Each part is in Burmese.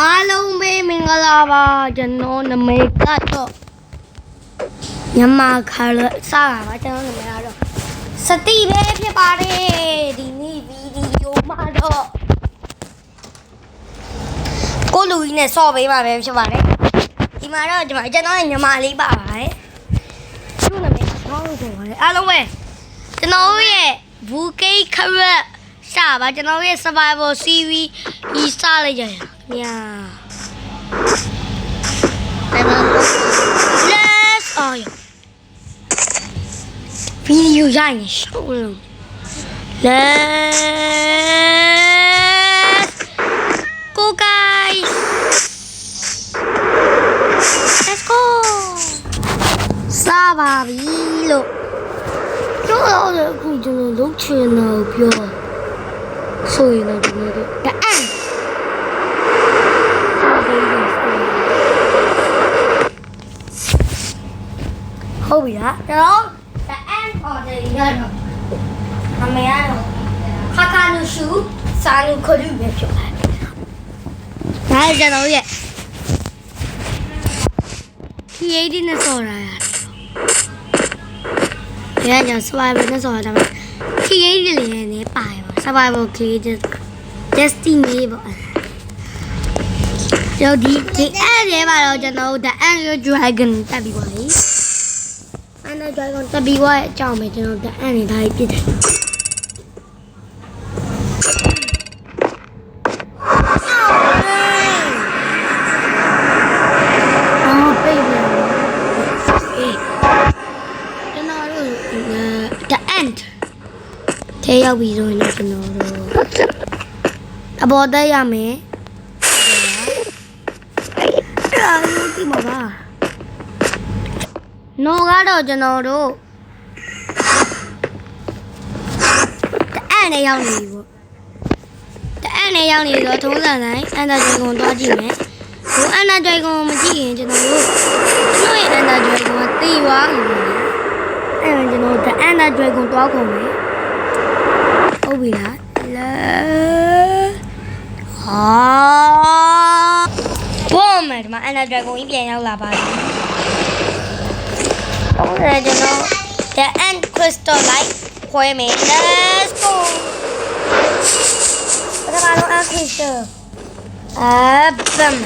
အားလုံးပဲမင်္ဂလာပါကျွန်တော်နာမည်ကတော့ညမခါလစားပါကျွန်တော်နာမည်ကတော့စတိပဲဖြစ်ပါတယ်ဒီနေ့ဗီဒီယိုမှာတော့ကိုလူကြီးနဲ့ဆော့ပေးပါပဲဖြစ်ပါတယ်ဒီမှာတော့ကျွန်တော်ညမလေးပါပါတယ်သူ့နာမည်ဆော့ဆိုပါတယ်အားလုံးပဲကျွန်တော်ရဲ့ဘူကိတ်ခရက်ရှာပါကျွန်တော်ရဲ့ survival series ဒီစားလိုက်ကြရYeah. Let's all video ရရင်ရှောင်းလို့ Let's go guys Let's go စားပါပြီလို့ပြောတော့အခုကျွန်တော်လုပ်ချင်တော့ပြောဆိုရင်တော့ဒီလိုတအံ့ဟုတ်ပြီလားကျွန်တော် the end order ရတော့အမေရတော့ခါခါနုရှုစာနုခရုပဲဖြစ်ပါတယ်ဒါကျွန်တော်ရဲ့ creative နဲ့ဆော်ရရတယ်ဒါကြောင့် survival နဲ့ဆော်ရတာ creative လေးနဲ့ပါရပါ survival creative destiny ပေါ့ကျော်ဒီအဲ့ဒီမှာတော့ကျွန်တော် the Ender Dragon တက်ပြီးပါပြီ Ender Dragon တက်ပြီးသွားတဲ့အကြောင်းပဲကျွန်တော် the End နေထားပြီးပြစ်တယ်အော်ပေးပြန်ကျွန်တော်တို့ the End ထဲရောက်ပြီဆိုရင်ကျွန်တော်တို့အပေါ်တက်ရမယ်ဒီမှာပါနော်ကတော့ကျွန်တော်တို့တအံ့နဲ့ရောက်နေပြီပေါ့တအံ့နဲ့ရောက်နေတော့ထုံးစံတိုင်းအန်တာဂျွဲကွန်သွားကြည့်မယ်ဒီအန်တာဂျွဲကွန်မကြည့်ရင်ကျွန်တော်တို့ရဲ့အန်တာဂျွဲကွန်ကတေးသွားပြီအဲ့ဒါကျွန်တော်တအန်တာဂျွဲကွန်သွားကုန်မယ်ဟုတ်ပြီလားဘောမယ်ဒီမှာ Ender Dragon ကြီးပြန်ရောက်လာပါတယ်။ဟုတ်တယ်ကျွန်တော် The End Crystal Light ခွဲမယ် Let's go ဘာသာတော့ End Crystal ဘမ်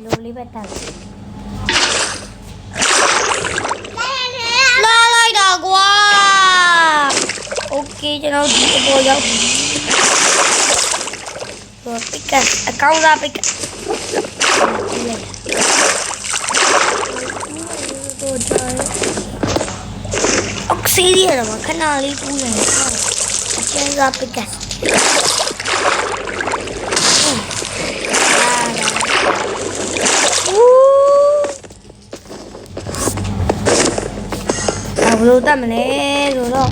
လိုလေးပဲတက်လာလိုက်တာကွာโอเคကျွန်တော်ဒီအပေါ်ရောက်ပြီတော့ပိတ်ကအကောင့်သားပိတ်ကတော့အောက်ဆီဒီရမှာခဏလေးတူးနေတယ်အကျဉ်းစားပိတ်ကဘယ်လိုတတ်မလဲဆိုတော့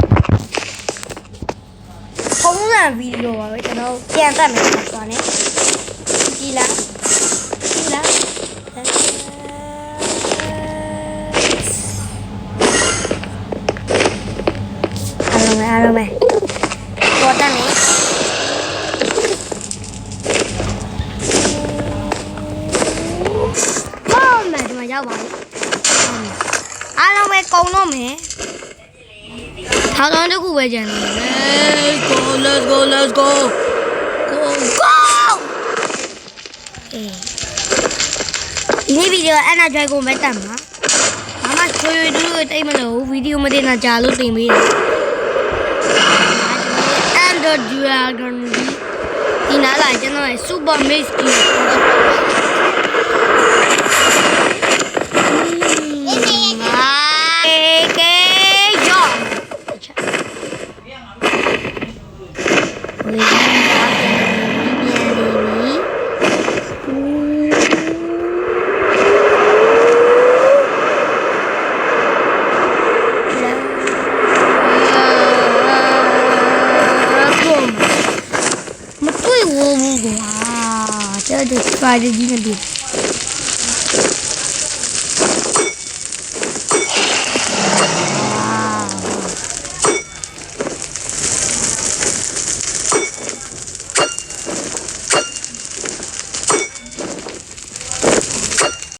ထုံးစံဗီဒီယိုပါပဲကျွန်တော်ပြန်တတ်မယ်ဆိုတာနဲ့ကြည်လားအားလုံးပဲပေါ်တတ်မယ်ဘောမယ်ဒီမှာရောက်ပါပြီအားလုံးပဲကုံတော့မယ်ထောင်ထောင်တစ်ခုပဲကြံတယ် Let's go go go ဒီဗီဒီယိုEnder Dragon ပဲတက်မှာဘာမှချွေတူတိတ်မလို့ဗီဒီယိုမတင်တာကြာလို့တင်ပေးတယ် Ender Dragon ဒီနားလာကျွန်တော် Super Maze ကြီး အဲ့ဒါစပါဂျီနဲ့ပြေး